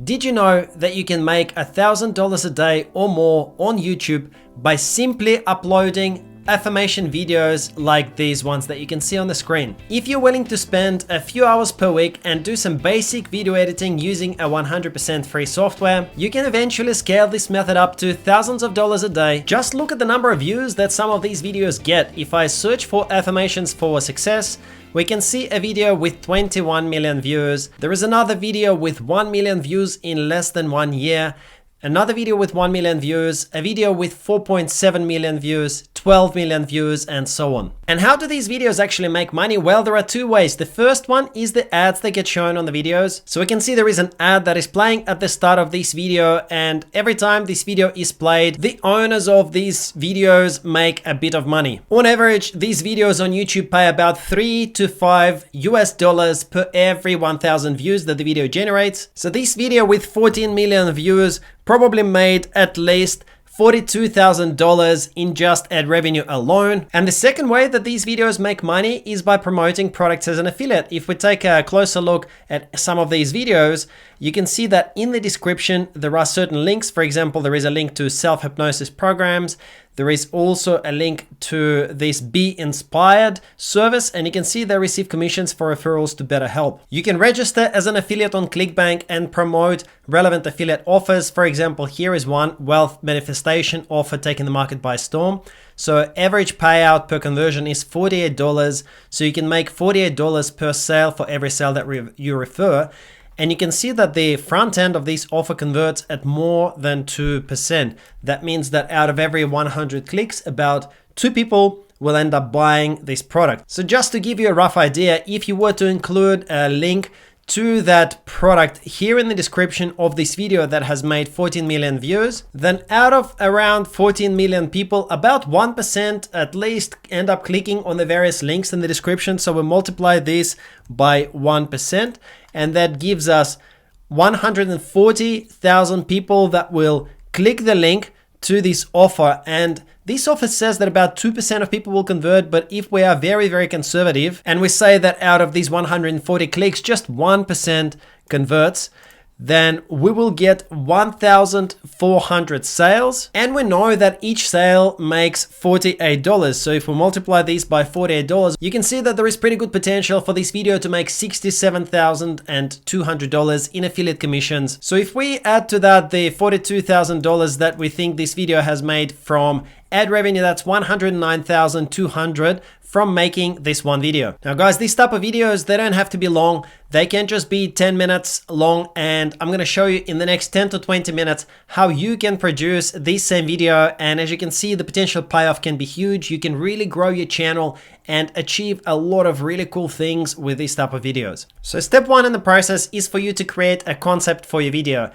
Did you know that you can make $1,000 a day or more on YouTube by simply uploading affirmation videos like these ones that you can see on the screen? If you're willing to spend a few hours per week and do some basic video editing using a 100% free software, you can eventually scale this method up to thousands of dollars a day. Just look at the number of views that some of these videos get. If I search for affirmations for success, we can see a video with 21 million views. There is another video with 1 million views in less than 1 year. Another video with 1 million views, a video with 4.7 million views, 12 million views, and so on. And how do these videos actually make money? Well, there are two ways. The first one is the ads that get shown on the videos. So we can see there is an ad that is playing at the start of this video, and every time this video is played, the owners of these videos make a bit of money. On average, these videos on YouTube pay about $3 to $5 per every 1,000 views that the video generates. So this video with 14 million views probably made at least $42,000 in just ad revenue alone. And the second way that these videos make money is by promoting products as an affiliate. If we take a closer look at some of these videos, you can see that in the description, there are certain links. For example, there is a link to self-hypnosis programs. There is also a link to this Be Inspired service, and you can see they receive commissions for referrals to BetterHelp. You can register as an affiliate on ClickBank and promote relevant affiliate offers. For example, here is one wealth manifestation offer taking the market by storm. So average payout per conversion is $48. So you can make $48 per sale for every sale that you refer. And you can see that the front end of this offer converts at more than 2%. That means that out of every 100 clicks, about 2 people will end up buying this product. So just to give you a rough idea, if you were to include a link to that product here in the description of this video that has made 14 million views, then out of around 14 million people, about 1% at least end up clicking on the various links in the description. So we multiply this by 1%, and that gives us 140,000 people that will click the link to this offer. And this offer says that about 2% of people will convert, but if we are very, very conservative and we say that out of these 140 clicks, just 1% converts, then we will get 1,400 sales. And we know that each sale makes $48. So if we multiply these by $48, you can see that there is pretty good potential for this video to make $67,200 in affiliate commissions. So if we add to that the $42,000 that we think this video has made from ad revenue, that's $109,200 from making this one video. Now guys, these type of videos, they don't have to be long. They can just be 10 minutes long, and I'm gonna show you in the next 10 to 20 minutes how you can produce this same video. And as you can see, the potential payoff can be huge. You can really grow your channel and achieve a lot of really cool things with this type of videos. So step one in the process is for you to create a concept for your video.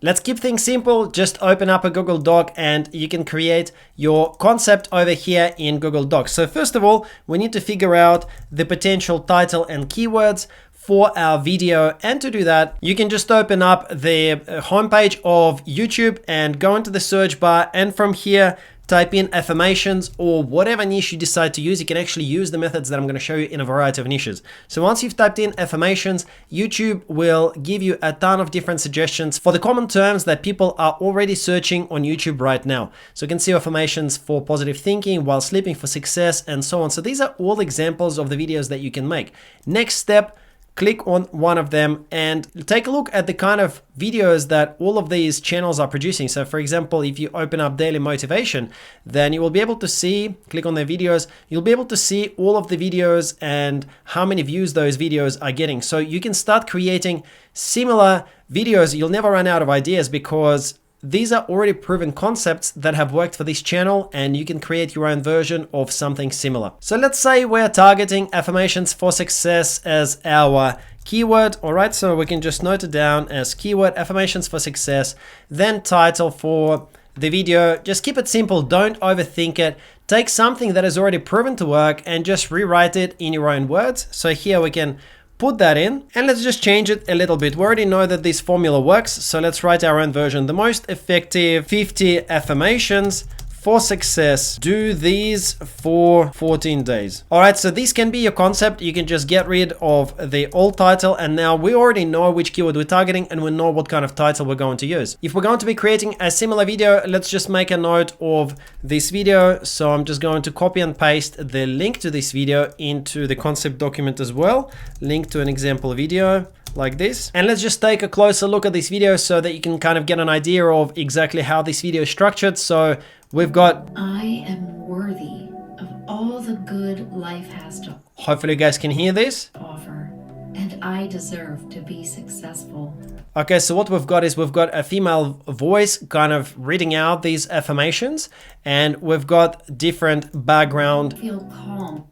Let's keep things simple. Just open up a Google Doc and you can create your concept over here in Google Docs. So first of all, we need to figure out the potential title and keywords for our video. And to do that, you can just open up the homepage of YouTube and go into the search bar, and from here, type in affirmations or whatever niche you decide to use. You can actually use the methods that I'm going to show you in a variety of niches. So once you've typed in affirmations, YouTube will give you a ton of different suggestions for the common terms that people are already searching on YouTube right now. So you can see affirmations for positive thinking, while sleeping, for success, and so on. So these are all examples of the videos that you can make. Next step, click on one of them and take a look at the kind of videos that all of these channels are producing. So for example, if you open up Daily Motivation, then you will be able to see, click on their videos, you'll be able to see all of the videos and how many views those videos are getting. So you can start creating similar videos. You'll never run out of ideas because these are already proven concepts that have worked for this channel, and you can create your own version of something similar. So let's say we're targeting affirmations for success as our keyword. All right, so we can just note it down as keyword affirmations for success, then title for the video. Just keep it simple. Don't overthink it. Take something that is already proven to work and just rewrite it in your own words. So here we can put that in, and let's just change it a little bit. We already know that this formula works, so let's write our own version. The most effective 50 affirmations for success. Do these for 14 days. All right, so this can be your concept. You can just get rid of the old title, and now we already know which keyword we're targeting and we know what kind of title we're going to use. If we're going to be creating a similar video, let's just make a note of this video. So I'm just going to copy and paste the link to this video into the concept document as well. Link to an example video like this. And let's just take a closer look at this video so that you can kind of get an idea of exactly how this video is structured. So we've got, I am worthy of all the good life has to hopefully you guys can hear this. offer, and I deserve to be successful. Okay, so what we've got is we've got a female voice kind of reading out these affirmations, and we've got different background. Feel calm.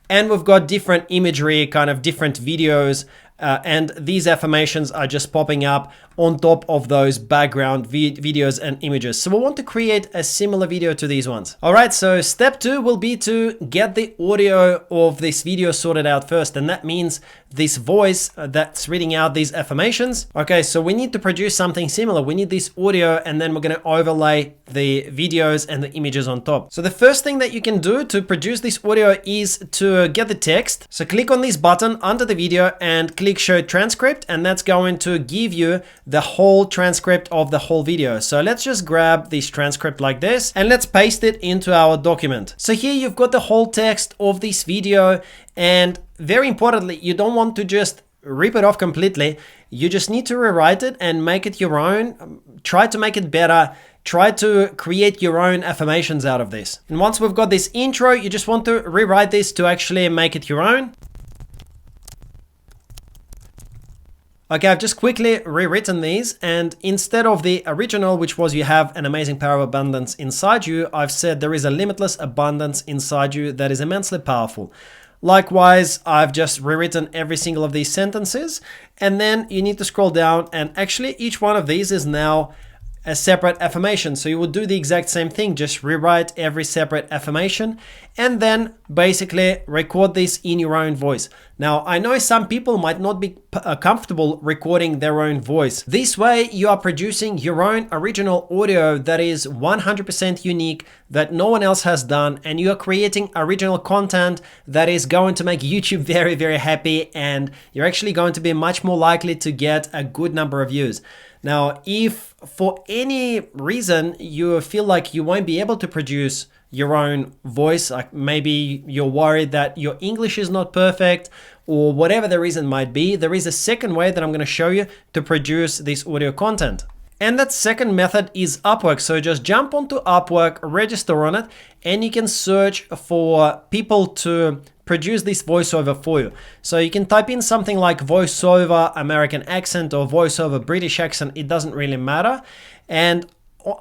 And we've got different imagery, kind of different videos, and these affirmations are just popping up on top of those background videos and images. So we want to create a similar video to these ones. All right, so step 2 will be to get the audio of this video sorted out first. And that means this voice that's reading out these affirmations. Okay, so we need to produce something similar. We need this audio, and then we're going to overlay the videos and the images on top. So the first thing that you can do to produce this audio is to get the text. So click on this button under the video and click show transcript, and that's going to give you the whole transcript of the whole video. So let's just grab this transcript like this and let's paste it into our document. So here you've got the whole text of this video, and very importantly, you don't want to just rip it off completely. You just need to rewrite it and make it your own. Try to make it better. Try to create your own affirmations out of this. And once we've got this intro, you just want to rewrite this to actually make it your own. Okay, I've just quickly rewritten these, and instead of the original, which was you have an amazing power of abundance inside you, I've said there is a limitless abundance inside you that is immensely powerful. Likewise, I've just rewritten every single of these sentences, and then you need to scroll down, and actually each one of these is now a separate affirmation. So you would do the exact same thing, just rewrite every separate affirmation and then basically record this in your own voice. Now, I know some people might not be comfortable recording their own voice. This way you are producing your own original audio that is 100% unique, that no one else has done, and you are creating original content that is going to make YouTube very, very happy, and you're actually going to be much more likely to get a good number of views. Now, if for any reason you feel like you won't be able to produce your own voice, like maybe you're worried that your English is not perfect or whatever the reason might be, there is a second way that I'm going to show you to produce this audio content. And that second method is Upwork. So just jump onto Upwork, register on it, and you can search for people to produce this voiceover for you. So you can type in something like voiceover American accent or voiceover British accent, it doesn't really matter. And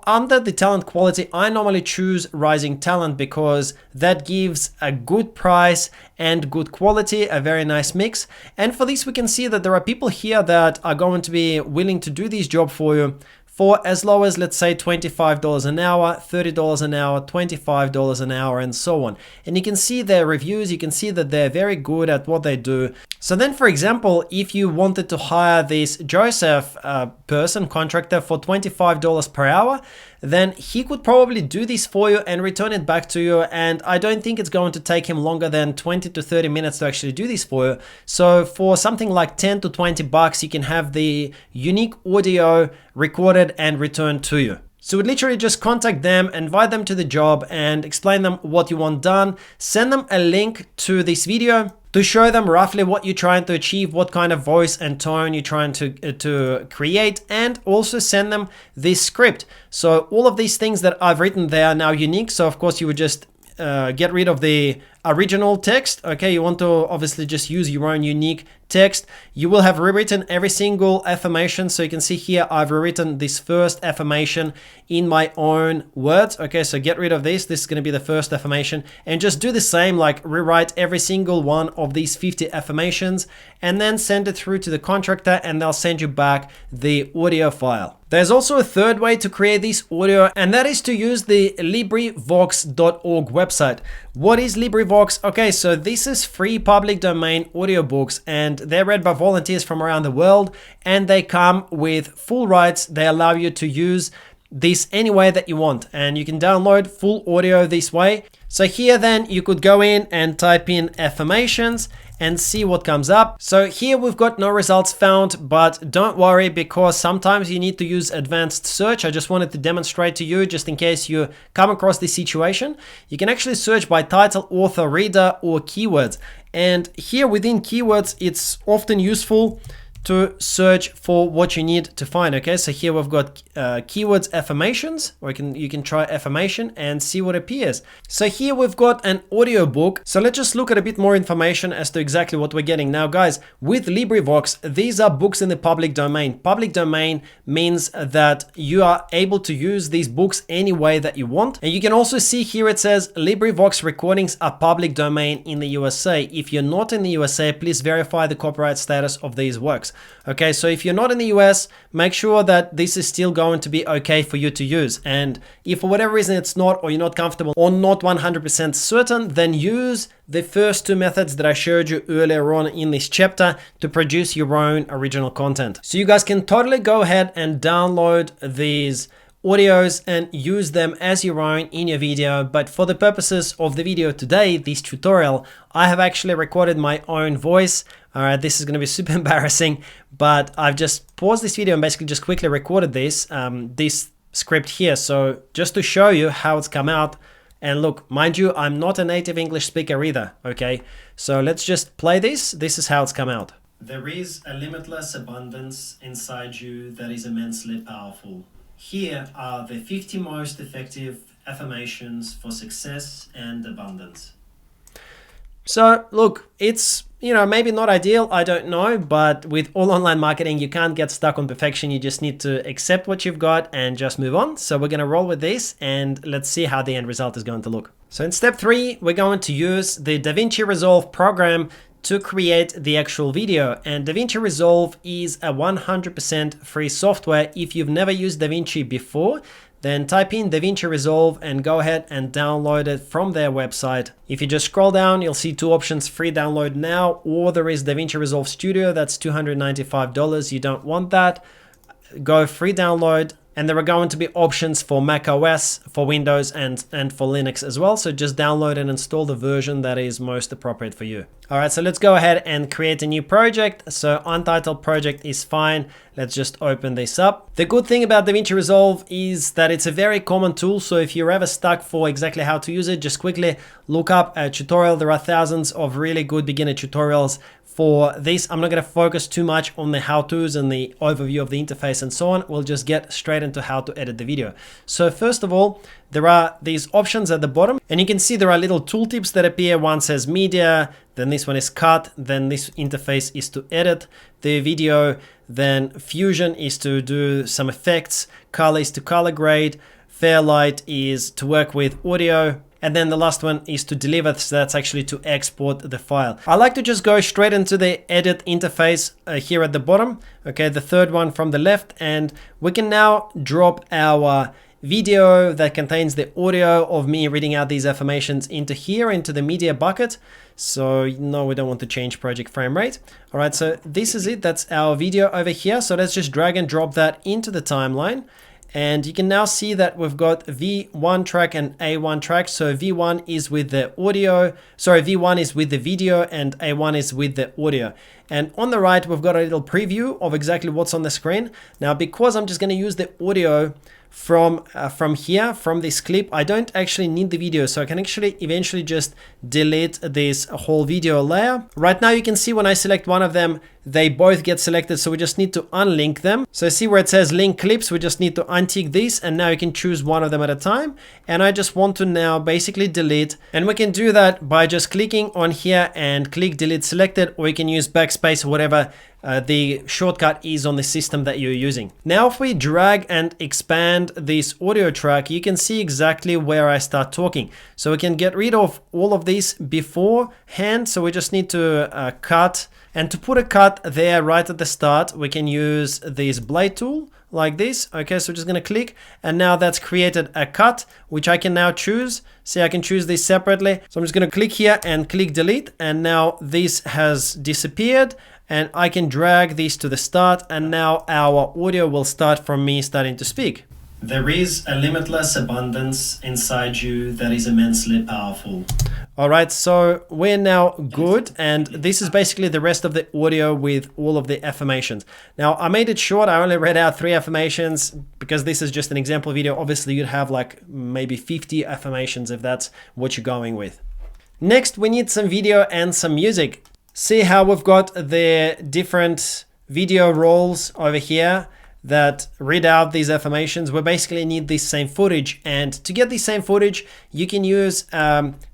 under the talent quality, I normally choose Rising Talent because that gives a good price and good quality, a very nice mix. And for this, we can see that there are people here that are going to be willing to do this job for you for as low as, let's say, $25 an hour, $30 an hour, $25 an hour, and so on. And you can see their reviews, you can see that they're very good at what they do. So then, for example, if you wanted to hire this Joseph contractor for $25 per hour, then he could probably do this for you and return it back to you. And I don't think it's going to take him longer than 20 to 30 minutes to actually do this for you. So for something like 10 to 20 bucks, you can have the unique audio recorded and returned to you. So we literally just contact them, invite them to the job and explain them what you want done, send them a link to this video to show them roughly what you're trying to achieve, what kind of voice and tone you're trying to create, and also send them this script. So all of these things that I've written, they are now unique. So of course you would just get rid of the original text. Okay, you want to obviously just use your own unique text. You will have rewritten every single affirmation. So you can see here, I've rewritten this first affirmation in my own words. Okay, so get rid of this. This is going to be the first affirmation, and just do the same, like rewrite every single one of these 50 affirmations and then send it through to the contractor and they'll send you back the audio file. There's also a third way to create this audio, and that is to use the LibriVox.org website. What is LibriVox? Okay, so this is free public domain audiobooks, and they're read by volunteers from around the world, and they come with full rights. They allow you to use this any way that you want, and you can download full audio this way. So here then you could go in and type in affirmations and see what comes up. So here we've got no results found, but don't worry, because sometimes you need to use advanced search. I just wanted to demonstrate to you, just in case you come across this situation. You can actually search by title, author, reader, or keywords. And here within keywords, it's often useful to search for what you need to find. Okay, so here we've got keywords affirmations, or you can try affirmation and see what appears. So here we've got an audio book. So let's just look at a bit more information as to exactly what we're getting. Now guys, with LibriVox, these are books in the public domain. Public domain means that you are able to use these books any way that you want. And you can also see here it says LibriVox recordings are public domain in the USA. If you're not in the USA, please verify the copyright status of these works. Okay, so if you're not in the US, make sure that this is still going to be okay for you to use. And if for whatever reason it's not, or you're not comfortable or not 100% certain, then use the first two methods that I showed you earlier on in this chapter to produce your own original content. So you guys can totally go ahead and download these audios and use them as your own in your video. But for the purposes of the video today, this tutorial, I have actually recorded my own voice. All right, this is going to be super embarrassing, but I've just paused this video and basically just quickly recorded this script here. So just to show you how it's come out. And look, mind you, I'm not a native English speaker either. Okay, so let's just play this. This is how it's come out. There is a limitless abundance inside you that is immensely powerful. Here are the 50 most effective affirmations for success and abundance. So look, it's, maybe not ideal, I don't know, but with all online marketing, you can't get stuck on perfection. You just need to accept what you've got and just move on. So we're going to roll with this and let's see how the end result is going to look. So in step 3, we're going to use the DaVinci Resolve program to create the actual video. And DaVinci Resolve is a 100% free software. If you've never used DaVinci before, then type in DaVinci Resolve and go ahead and download it from their website. If you just scroll down, you'll see two options: free download now, or there is DaVinci Resolve Studio. That's $295. You don't want that. Go free download. And there are going to be options for Mac OS, for Windows, and for Linux as well. So just download and install the version that is most appropriate for you. All right, so let's go ahead and create a new project. So untitled project is fine. Let's just open this up. The good thing about DaVinci Resolve is that it's a very common tool. So if you're ever stuck for exactly how to use it, just quickly look up a tutorial. There are thousands of really good beginner tutorials for this. I'm not going to focus too much on the how-tos and the overview of the interface and so on. We'll just get straight into how to edit the video. So first of all, there are these options at the bottom, and you can see there are little tooltips that appear. One says media, then this one is cut, then this interface is to edit the video, then fusion is to do some effects, color is to color grade, Fairlight is to work with audio, and then the last one is to deliver, so that's actually to export the file. I like to just go straight into the edit interface here at the bottom. Okay, the third one from the left, and we can now drop our video that contains the audio of me reading out these affirmations into here, into the media bucket. So no, we don't want to change project frame rate. All right, so this is it. That's our video over here. So let's just drag and drop that into the timeline. And you can now see that we've got V1 track and A1 track. So V1 is with the audio, sorry, V1 is with the video and A1 is with the audio. And on the right, we've got a little preview of exactly what's on the screen. Now, because I'm just going to use the audio from here, from this clip, I don't actually need the video, so I can actually eventually just delete this whole video layer. Right now you can see when I select one of them, they both get selected, so we just need to unlink them. So see where it says link clips, we just need to untick this, and now you can choose one of them at a time. And I just want to now basically delete, and we can do that by just clicking on here and click delete selected, or you can use backspace or whatever the shortcut is on the system that you're using. Now if we drag and expand this audio track, you can see exactly where I start talking. So we can get rid of all of this beforehand, so we just need to cut. And to put a cut there right at the start, we can use this blade tool like this. Okay, so just gonna click, and now that's created a cut, which I can now choose. See, I can choose this separately. So I'm just gonna click here and click delete, and now this has disappeared. And I can drag this to the start, and now our audio will start from me starting to speak. There is a limitless abundance inside you that is immensely powerful. All right, so we're now good, and this is basically the rest of the audio with all of the affirmations. Now, I made it short. I only read out 3 affirmations because this is just an example video. Obviously, you'd have like maybe 50 affirmations if that's what you're going with. Next, we need some video and some music. See how we've got the different video rolls over here that read out these affirmations. We basically need this same footage, and to get this same footage, you can use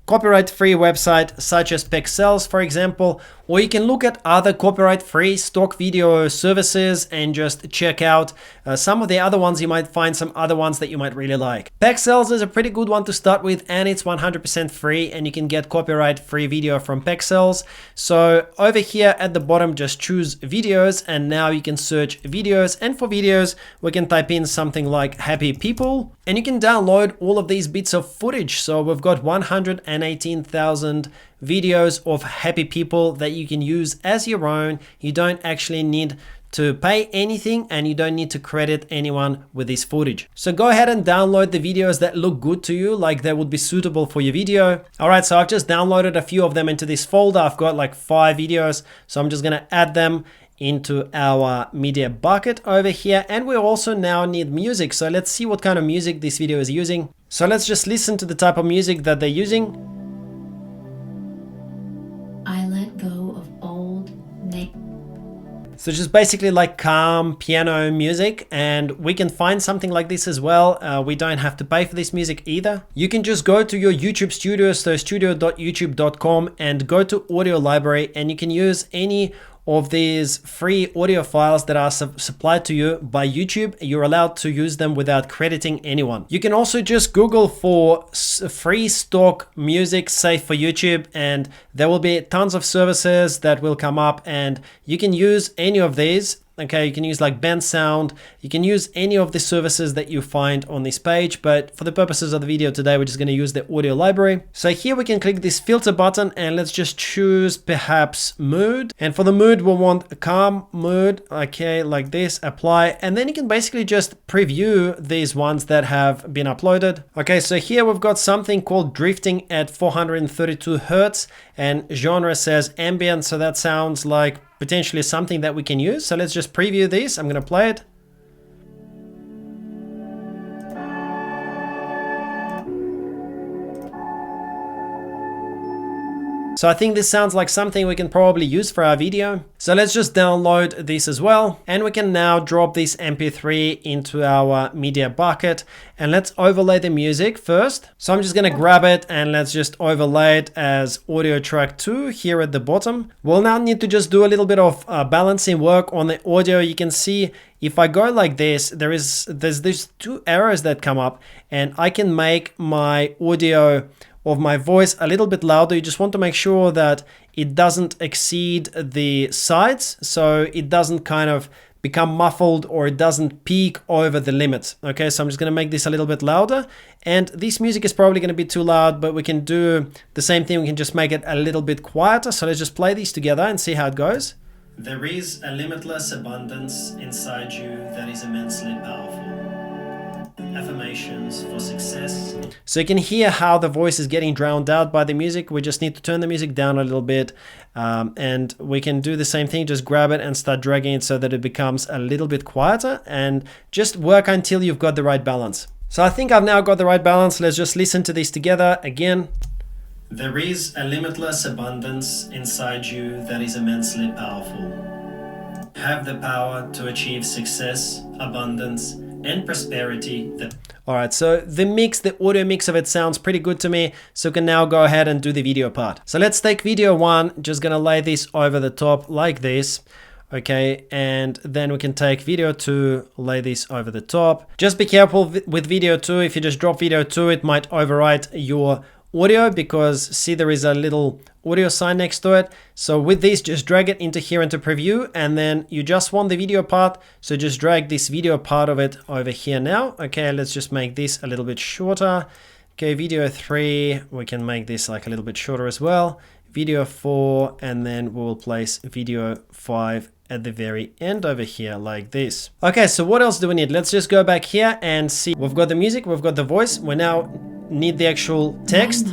copyright-free website such as Pexels, for example, or you can look at other copyright-free stock video services and just check out some of the other ones. You might find some other ones that you might really like. Pexels is a pretty good one to start with, and it's 100% free, and you can get copyright-free video from Pexels. So over here at the bottom, just choose videos, and now you can search videos, and for videos, we can type in something like happy people, and you can download all of these bits of footage. So we've got 118,000 videos of happy people that you can use as your own. You don't actually need to pay anything, and you don't need to credit anyone with this footage. So go ahead and download the videos that look good to you, like they would be suitable for your video. All right, so I've just downloaded a few of them into this folder. I've got like 5 videos, so I'm just gonna add them into our media bucket over here. And we also now need music. So let's see what kind of music this video is using. So let's just listen to the type of music that they're using. I let go of old So just basically like calm piano music, and we can find something like this as well. We don't have to pay for this music either. You can just go to your YouTube studio, so studio.youtube.com, and go to audio library, and you can use any of these free audio files that are supplied to you by YouTube. You're allowed to use them without crediting anyone. You can also just Google for free stock music safe for YouTube, and there will be tons of services that will come up, and you can use any of these. Okay, you can use like Band Sound, you can use any of the services that you find on this page, but for the purposes of the video today, we're just going to use the audio library. So here we can click this filter button, and let's just choose perhaps mood. And for the mood, we'll want a calm mood, okay, like this, apply. And then you can basically just preview these ones that have been uploaded. Okay, so here we've got something called drifting at 432 Hertz, and genre says ambient, so that sounds like potentially something that we can use. So let's just preview this. I'm going to play it. So I think this sounds like something we can probably use for our video. So let's just download this as well. And we can now drop this MP3 into our media bucket, and let's overlay the music first. So I'm just going to grab it, and let's just overlay it as audio track 2 here at the bottom. We'll now need to just do a little bit of balancing work on the audio. You can see if I go like this, there's these 2 arrows that come up, and I can make my audio of my voice a little bit louder. You just want to make sure that it doesn't exceed the sides, so it doesn't kind of become muffled or it doesn't peak over the limits. Okay, so I'm just going to make this a little bit louder, and this music is probably going to be too loud, but we can do the same thing. We can just make it a little bit quieter. So let's just play these together and see how it goes. There is a limitless abundance inside you that is immensely powerful. Affirmations for success. So you can hear how the voice is getting drowned out by the music. We just need to turn the music down a little bit, and we can do the same thing. Just grab it and start dragging it so that it becomes a little bit quieter, and just work until you've got the right balance. So I think I've now got the right balance. Let's just listen to this together again. There is a limitless abundance inside you that is immensely powerful. Have the power to achieve success, abundance, and prosperity. All right, so the audio mix of it sounds pretty good to me. So we can now go ahead and do the video part. So let's take video 1, just gonna lay this over the top like this. Okay, and then we can take video 2, lay this over the top. Just be careful with video 2. If you just drop video 2, it might overwrite your audio, because see, there is a little audio sign next to it. So with this, just drag it into here into preview, and then you just want the video part, so just drag this video part of it over here now. Okay, let's just make this a little bit shorter. Okay, video 3, we can make this like a little bit shorter as well. Video 4, and then we'll place video 5 at the very end over here like this. Okay, so what else do we need? Let's just go back here and see. We've got the music, we've got the voice. We now need the actual text.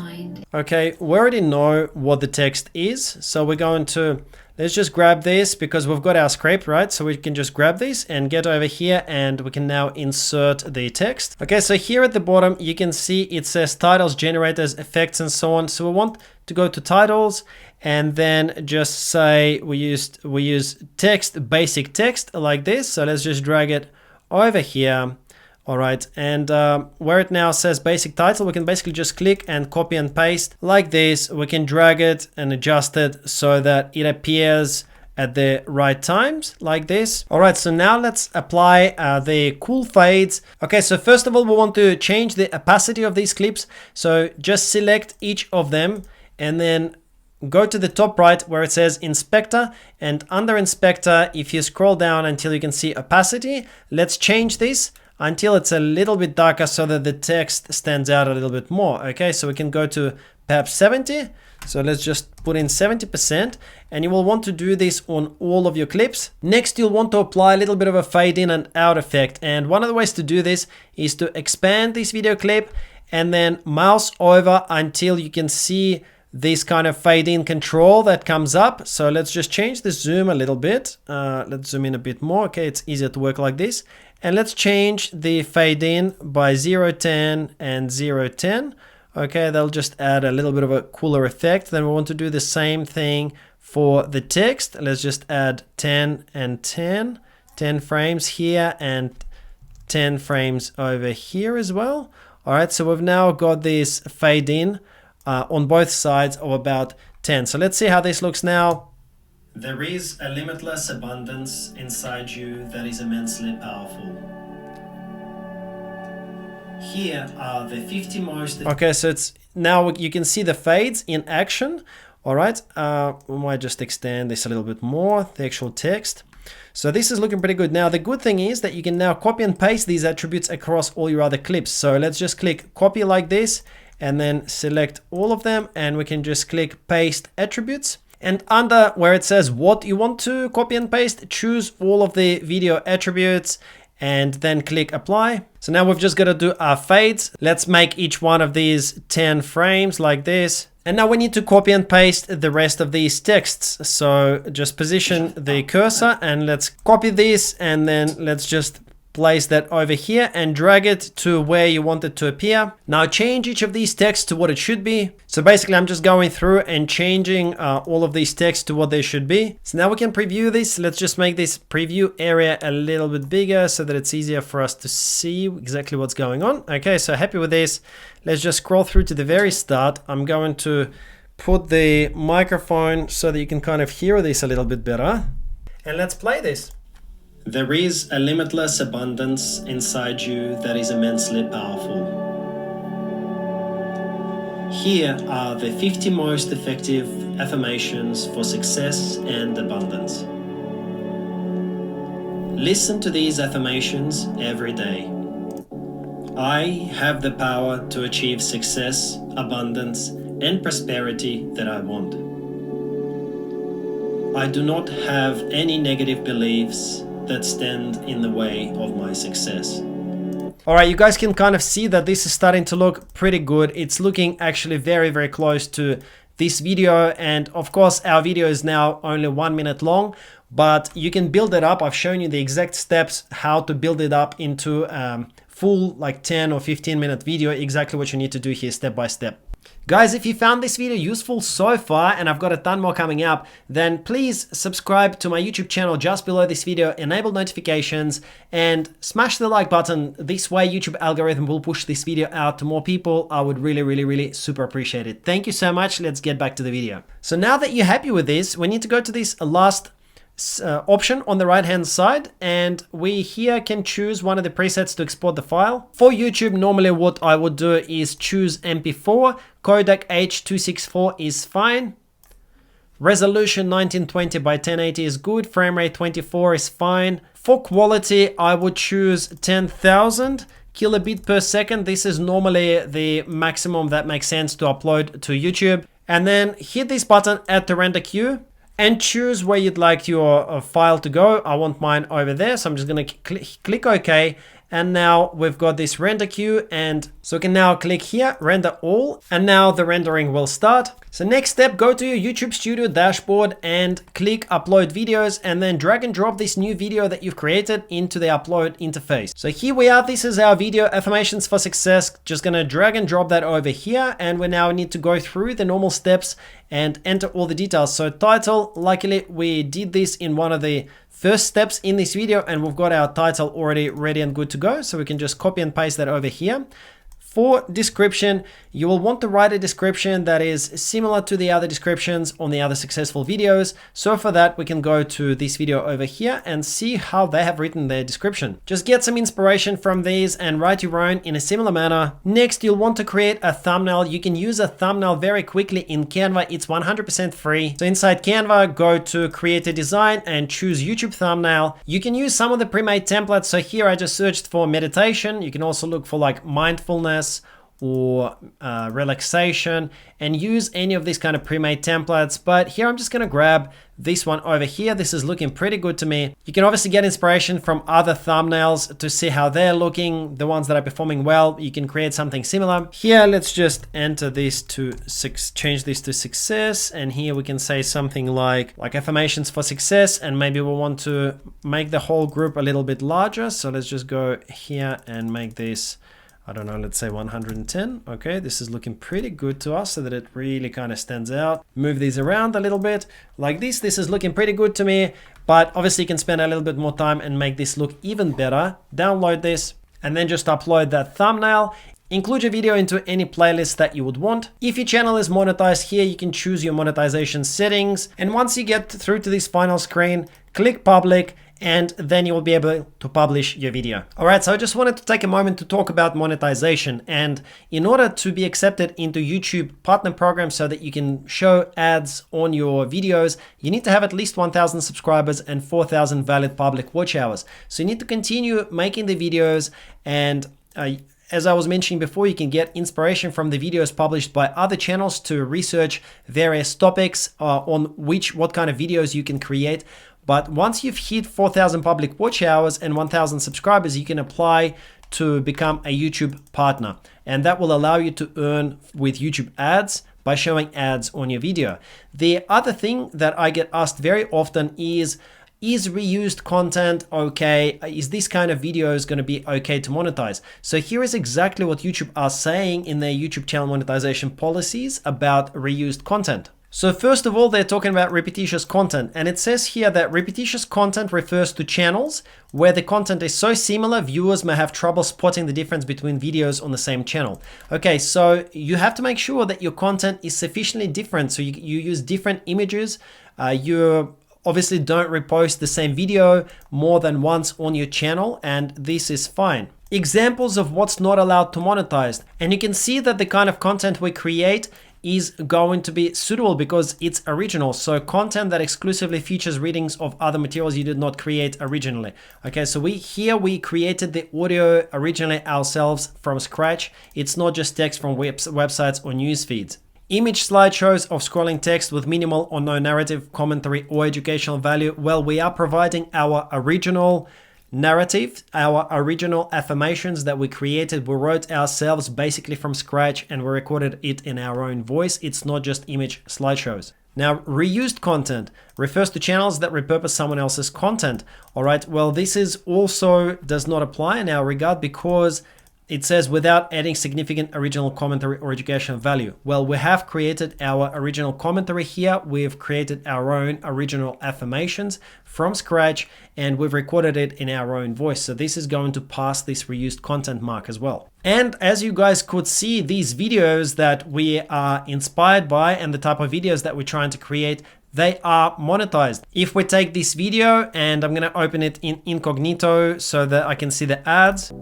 Okay, we already know what the text is. So we're going to, let's just grab this because we've got our script, right? So we can just grab this and get over here and we can now insert the text. Okay, so here at the bottom, you can see it says titles, generators, effects, and so on. So we want to go to titles and then just say we use text, basic text like this. So let's just drag it over here. All right, and where it now says basic title, we can basically just click and copy and paste like this. We can drag it and adjust it so that it appears at the right times like this. All right, so now let's apply the cool fades. Okay, so first of all, we want to change the opacity of these clips. So just select each of them and then go to the top right where it says inspector, and under inspector, if you scroll down until you can see opacity, let's change this until it's a little bit darker so that the text stands out a little bit more. Okay, so we can go to perhaps 70. So let's just put in 70%, and you will want to do this on all of your clips. Next, you'll want to apply a little bit of a fade in and out effect. And one of the ways to do this is to expand this video clip and then mouse over until you can see this kind of fade in control that comes up. So let's just change the zoom a little bit. Let's zoom in a bit more. Okay, it's easier to work like this. And let's change the fade in by 0.10 and 0.10. Okay, they'll just add a little bit of a cooler effect. Then we want to do the same thing for the text. Let's just add 10 and 10, 10 frames here and 10 frames over here as well. All right, so we've now got this fade in on both sides of about 10. So let's see how this looks now. There is a limitless abundance inside you that is immensely powerful. Here are the 50 most... Okay, so it's now you can see the fades in action. All right, we might just extend this a little bit more, the actual text. So this is looking pretty good. Now, the good thing is that you can now copy and paste these attributes across all your other clips. So let's just click copy like this and then select all of them, and we can just click paste attributes. And under where it says what you want to copy and paste, choose all of the video attributes and then click apply. So now we've just got to do our fades. Let's make each one of these 10 frames like this. And now we need to copy and paste the rest of these texts. So just position the cursor and let's copy this, and then let's just place that over here and drag it to where you want it to appear. Now change each of these texts to what it should be. So basically I'm just going through and changing all of these texts to what they should be. So now we can preview this. Let's just make this preview area a little bit bigger so that it's easier for us to see exactly what's going on. Okay, so happy with this. Let's just scroll through to the very start. I'm going to put the microphone so that you can kind of hear this a little bit better. And let's play this. There is a limitless abundance inside you that is immensely powerful. Here are the 50 most effective affirmations for success and abundance. Listen to these affirmations every day. I have the power to achieve success, abundance, and prosperity that I want. I do not have any negative beliefs that stand in the way of my success. All right, you guys can kind of see that this is starting to look pretty good. It's looking actually very, very close to this video. And of course, our video is now only 1 minute long, but you can build it up. I've shown you the exact steps how to build it up into full like 10 or 15 minute video, exactly what you need to do here step by step. Guys, if you found this video useful so far, and I've got a ton more coming up, then please subscribe to my YouTube channel just below this video, enable notifications, and smash the like button. This way YouTube algorithm will push this video out to more people. I would really super appreciate it. Thank you so much. Let's get back to the video. So now that you're happy with this, we need to go to this last option on the right hand side, and we here can choose one of the presets to export the file. For YouTube, normally what I would do is choose MP4, codec H.264 is fine, resolution 1920 by 1080 is good, frame rate 24 is fine. For quality, I would choose 10,000 kilobit per second. This is normally the maximum that makes sense to upload to YouTube. And then hit this button, add to render queue. and choose where you'd like your file to go. I want mine over there, so I'm just going to click OK. And now we've got this render queue, and so we can now click here, render all, and now the rendering will start. So next step, go to your YouTube Studio dashboard and click upload videos, and then drag and drop this new video that you've created into the upload interface. So here we are, this is our video, Affirmations for Success. Just gonna drag and drop that over here, and we now need to go through the normal steps and enter all the details. So title, luckily we did this in one of the first steps in this video, and we've got our title already ready and good to go. So we can just copy and paste that over here. For description, you will want to write a description that is similar to the other descriptions on the other successful videos. So for that, we can go to this video over here and see how they have written their description. Just get some inspiration from these and write your own in a similar manner. Next, you'll want to create a thumbnail. You can use a thumbnail very quickly in Canva. It's 100% free. So inside Canva, go to create a design and choose YouTube thumbnail. You can use some of the pre-made templates. So here I just searched for meditation. You can also look for like mindfulness or relaxation, and use any of these kind of pre-made templates. But here I'm just going to grab this one over here. This is looking pretty good to me. You can obviously get inspiration from other thumbnails to see how they're looking, the ones that are performing well. You can create something similar. Here, let's just enter this to change this to success, and here we can say something like affirmations for success, and maybe we want to make the whole group a little bit larger. So let's just go here and make this, I don't know, let's say 110. Okay, this is looking pretty good to us so that it really kind of stands out. Move these around a little bit like this. This is looking pretty good to me, but obviously you can spend a little bit more time and make this look even better. Download this and then just upload that thumbnail. Include your video into any playlist that you would want. If your channel is monetized, here you can choose your monetization settings. And once you get through to this final screen, click public, and then you will be able to publish your video. All right, so I just wanted to take a moment to talk about monetization. And in order to be accepted into YouTube partner program so that you can show ads on your videos, you need to have at least 1,000 subscribers and 4,000 valid public watch hours. So you need to continue making the videos, and as I was mentioning before, you can get inspiration from the videos published by other channels to research various topics on what kind of videos you can create. But once you've hit 4,000 public watch hours and 1,000 subscribers, you can apply to become a YouTube partner. And that will allow you to earn with YouTube ads by showing ads on your video. The other thing that I get asked very often is reused content okay? Is this kind of videos going to be okay to monetize? So here is exactly what YouTube are saying in their YouTube channel monetization policies about reused content. So first of all, they're talking about repetitious content, and it says here that repetitious content refers to channels where the content is so similar, viewers may have trouble spotting the difference between videos on the same channel. Okay, so you have to make sure that your content is sufficiently different. So you use different images. You obviously don't repost the same video more than once on your channel, and this is fine. Examples of what's not allowed to monetize. And you can see that the kind of content we create is going to be suitable because it's original. So content that exclusively features readings of other materials you did not create originally. Okay, so we created the audio originally ourselves from scratch. It's not just text from websites or news feeds. Image slideshows of scrolling text with minimal or no narrative, commentary, or educational value. Well, we are providing our original narrative, our original affirmations that we created. We wrote ourselves basically from scratch, and we recorded it in our own voice. It's not just image slideshows. Now, reused content refers to channels that repurpose someone else's content. All right, well, this is also does not apply in our regard because it says without adding significant original commentary or educational value. Well, we have created our original commentary here. We've created our own original affirmations from scratch, and we've recorded it in our own voice. So this is going to pass this reused content mark as well. And as you guys could see, these videos that we are inspired by and the type of videos that we're trying to create, they are monetized. If we take this video, and I'm going to open it in incognito so that I can see the ads.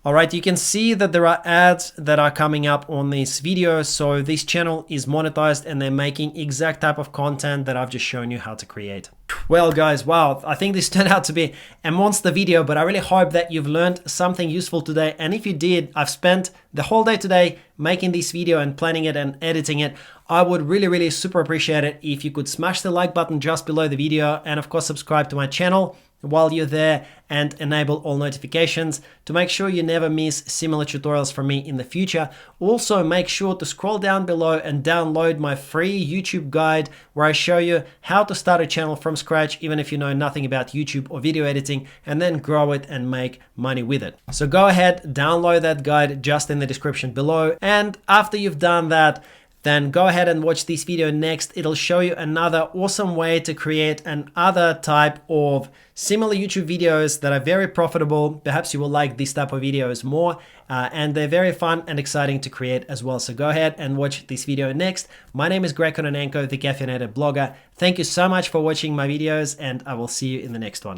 All right, you can see that there are ads that are coming up on this video. So this channel is monetized and they're making exact type of content that I've just shown you how to create. Well guys, wow, I think this turned out to be a monster video, but I really hope that you've learned something useful today. And if you did, I've spent the whole day today making this video and planning it and editing it. I would really super appreciate it if you could smash the like button just below the video, and of course subscribe to my channel while you're there and enable all notifications to make sure you never miss similar tutorials from me in the future. Also, make sure to scroll down below and download my free YouTube guide where I show you how to start a channel from scratch, even if you know nothing about YouTube or video editing, and then grow it and make money with it. So go ahead, download that guide just in the description below. And after you've done that, then go ahead and watch this video next. It'll show you another awesome way to create another type of similar YouTube videos that are very profitable. Perhaps you will like this type of videos more, and they're very fun and exciting to create as well. So go ahead and watch this video next. My name is Greg Kononenko, the Caffeinated Blogger. Thank you so much for watching my videos, and I will see you in the next one.